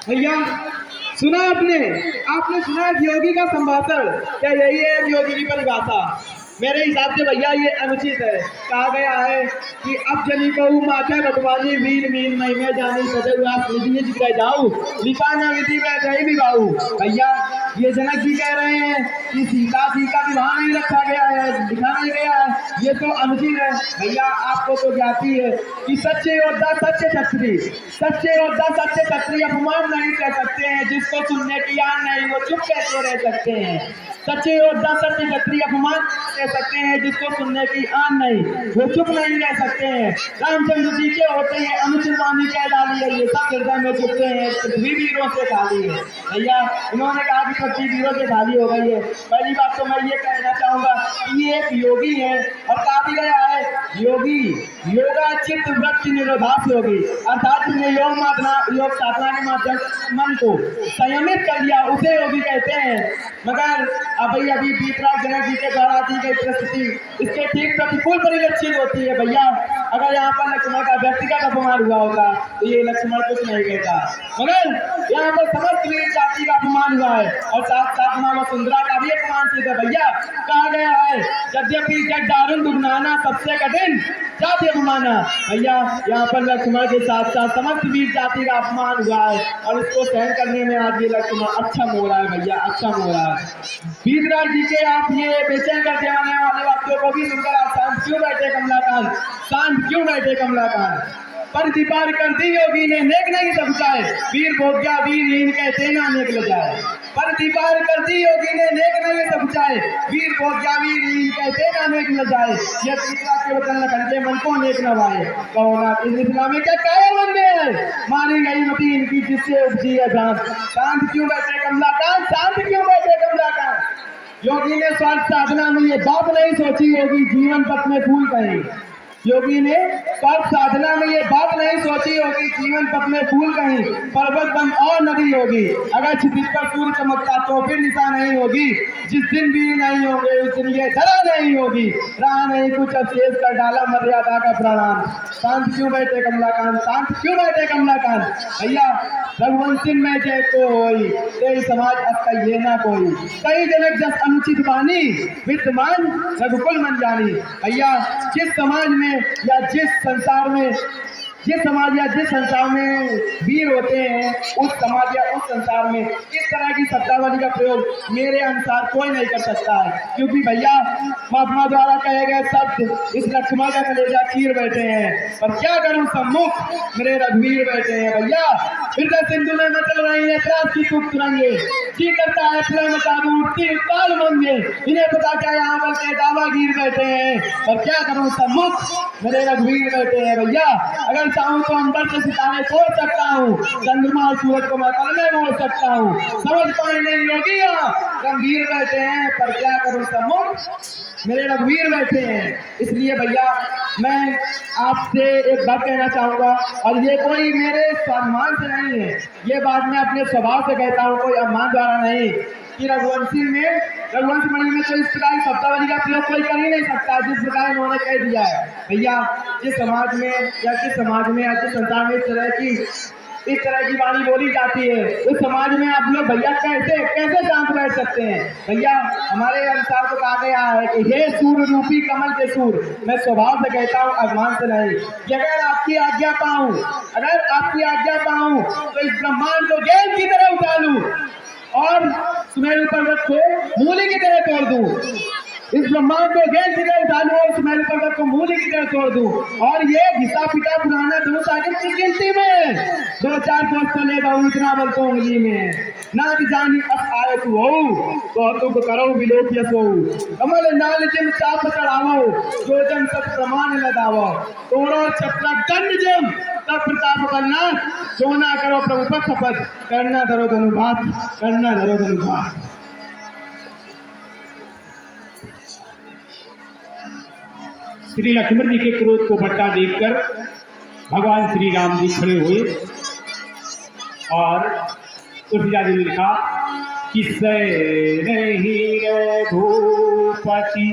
भैया सुना आपने आपने सुना योगी का संभाषण, क्या यही है योगी की परिभाषा? मेरे हिसाब से भैया ये अनुचित है। कहा गया है कि अब जनी कहूँ माथे बटवानी वीर मीन मई में जानी सदैव आप निज कह जाऊँ लिखा न विधि में गई विवाहू। भैया ये जनक जी कह रहे हैं कि सीता जी का विवाह नहीं रखा गया है, लिखा नहीं गया है, ये तो अनुचित है। भैया आपको तो ज्ञाती है कि सच्चे योद्धा सच्चे क्षत्रिय अपमान नहीं कर सकते हैं, जिसको सुनने की आन नहीं वो चुप कैसे रह सकते हैं। सच्चे योद्धा सच्चे क्षत्रिय अपमान कह सकते हैं, जिसको सुनने की आन नहीं वो चुप नहीं रह सकते हैं। रामचंद्र जी के होते हैं अनुचित वाणी कह डाली है, ये सब हृदय में चुपते हैं, पृथ्वी वीरों से खाली है। भैया इन्होंने कहा कि पृथ्वी वीरों से खाली हो गई है। पहली बात तो मैं ये कहना चाहूंगा कि ये एक योगी है और कहा भी गया है योगी योगा चित्त वृत्ति निरोधास योगी, अर्थात योग साधना के माध्यम मन को संयमित कर लिया उसे योगी कहते हैं। मगर अभी बीतराज जनक जी के द्वारा दी गई परिस्थिति इसके ठीक प्रतिकूल परिलक्षित होती है। भैया अगर यहाँ पर लक्ष्मण का व्यक्तिगत अपमान हुआ होता तो ये लक्ष्मण कुछ नहीं कहता, मगर यहाँ पर समस्त वीर जाति का अपमान हुआ है और साथ साथ माँ वसुंधरा का भी अपमान सिद्ध है। भैया कहा गया है यद्यपि जग दारुण दुगनाना सबसे कठिन जाति अपमाना। भैया यहाँ पर लक्ष्मण के साथ साथ समस्त वीर जाति का अपमान हुआ है और इसको सहन करने में आज ये लक्ष्मण अक्षम हो रहा है। भैया अक्षम हो रहा है। बीतराज जी के आप ये बेचैन कर देने वाले वाक्यों को भी सुनकर आप शांत क्यों बैठे कमलाकांत, शांत क्यों बैठे कमलाकांत? पर दीपार कर दी योगी ने नेक नहीं सब जाए, वीर भोग्या वीरहीन कहते ना नेक ल जाए। पर दीपार कर दी योगी ने नेक नहीं सब जाए, वीर भोग्या वीरहीन कहते ना नेक ल जाए। ये तीसरा के वचन लखन के मन को नेक न वाए, कहो ना इस्लाम में क्या कहे बंदे हैं, मारी गई मती इनकी जिससे उपजी है जान। शांत क्यों बैठे कमलाकांत, शांत क्यों बैठे कमलाकांत? योगी ने स्वार्थ साधना में ये बात नहीं सोची योगी जीवन पथ में फूल कहीं। योगी ने स्वार्थ साधना में ये बात नहीं सोची होगी जीवन पथ में फूल कहीं, पर्वत बन और नदी होगी, अगर क्षितिज पर सूर्य चमकता तो फिर निशा नहीं होगी। जिस दिन भी नहीं होंगे उस दिन ये धरा नहीं होगी, रहा नहीं कुछ अवशेष कर डाला मर्यादा का प्रणाम। शांत क्यों बैठे कमलाकांत, शांत क्यों बैठे कमलाकांत? भैया रघुवंशी में जय कोई तेरी समाज अब ये ना कोई, कई जनक जस अनुचित वाणी विद्यमान रघुकुल मन जानी। भैया जिस समाज में या जिस संसार में वीर होते हैं उस समाज या उस संसार में इस तरह की शब्दावली का प्रयोग मेरे अनुसार कोई नहीं कर सकता है, क्योंकि भैया महात्मा द्वारा कहे गए शब्द इस लक्ष्मण का कलेजा चीर बैठे हैं। पर क्या करूं सम्मुख मेरे रघुवीर बैठे हैं। भैया हृदय सिंधु में मचल रही है त्रास की खूब तुरंगे, जी करता है प्रेम काबू उठती उत्ताल मंगे, इन्हें पता क्या यहाँ बल के दावा गिर बैठे हैं। पर क्या करूं सम्मुख मेरे रघुवीर बैठे हैं। भैया अगर चाहूँ तो अंबर से सितारे छोड़ सकता हूँ, चंद्रमा और सूरज को मैं कल में मोड़ सकता हूँ, समझ पाए नहीं योगी गंभीर बैठे हैं। पर क्या करूं सम्मुख मेरे रघुवीर बैठे हैं। इसलिए भैया मैं आपसे एक बात कहना चाहूंगा, और ये कोई मेरे सम्मान से नहीं है, ये बात मैं अपने स्वभाव से कहता हूँ, कोई अपमान द्वारा नहीं, कि रघुवंश मणि में तो इस प्रकार की शब्दावली का प्रयोग कोई कर ही नहीं सकता जिस प्रकार उन्होंने कह दिया है। भैया जिस समाज में या जिस संसार में इस तरह की वाणी बोली जाती है उस समाज में आप लोग भैया कैसे शांत बैठ सकते हैं। भैया हमारे अनुसार तो कहा गया है कि हे सूर्य रूपी कमल के सूर, मैं स्वभाव से कहता हूँ अभिमान से नहीं, कि अगर आपकी आज्ञा पाऊं तो इस ब्रह्मांड को गेंद की तरह उठा लूं और सुमेरु पर्वत को मूली की तरह तोड़ दूं, इस ब्रह्मांड को गेंद की तरह उठा लूं और सुमेरु पर्वत को मूली की तरह तोड़ दूं, और ये घिसा पिटा पुराना धनुष आगे की गिनती में 2-4 दोस्तों ले जाऊं इतना बल तो उंगली में, ना कि जानी अब आए तू हो तो तुम करो विलोक यसो, कमल नाल जिम चाप चढ़ावो जो जन सब प्रमाण लगावो, तोड़ो छपरा दंड जिम तब प्रताप करना, जो ना करो प्रभु पर शपथ, करना धरो धनुभात। श्री लक्ष्मण जी के क्रोध को भट्टा देखकर भगवान श्री राम जी खड़े हुए और तुलसीदास जी ने लिखा कि नहीं रे भूपति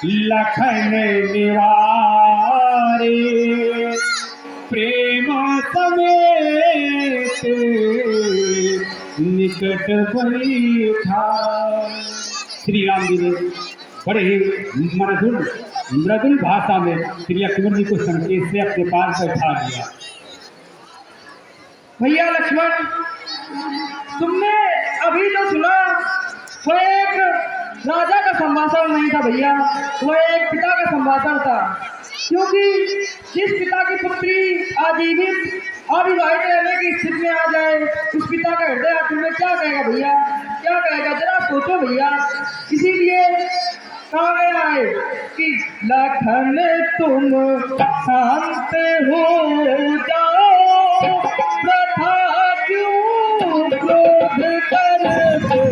लखन निवारे, प्रेम समेत निकट बैठा। श्री राम जी ने बड़े ही मृदुल भाषा में श्री लक्ष्मण जी को संकेत से अपने पास बैठा दिया। भैया लक्ष्मण, तुमने अभी जो सुना वो एक राजा का संभाषण नहीं था भैया, वो एक पिता का संभाषण था। क्योंकि जिस पिता की पुत्री आजीवित अविवाहित रहने की स्थिति में आ जाए, उस पिता का हृदय आखिर में क्या कहेगा भैया, क्या कहेगा, जरा सोचो भैया। इसीलिए कहा गया है कि लखन तुम शांत हो जाओ, प्रथा क्यों क्रोध करते हो।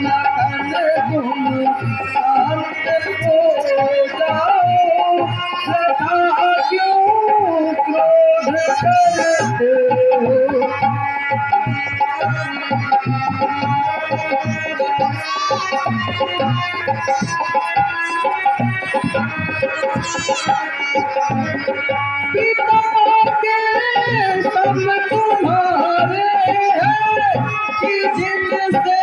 लखन तुम शांत हो जाओ, प्रथा क्यों क्रोध करते हो। पिता के सब तुम्हारे हैं कि जिनसे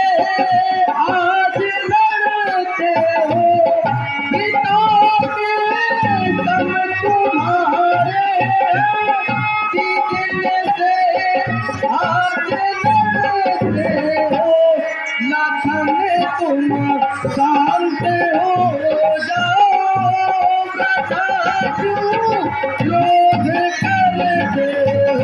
आज लड़ते हो। पिता के सब तुम्हारे हैं कि जिनसे आज लड़ते हो। लखन तुम शांत हो जाओ, प्रथा क्यों क्रोध करते हो।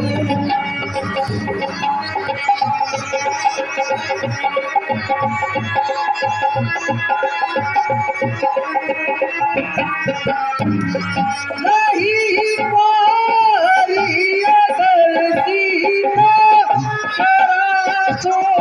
नहीं पारी अगर सीता शरा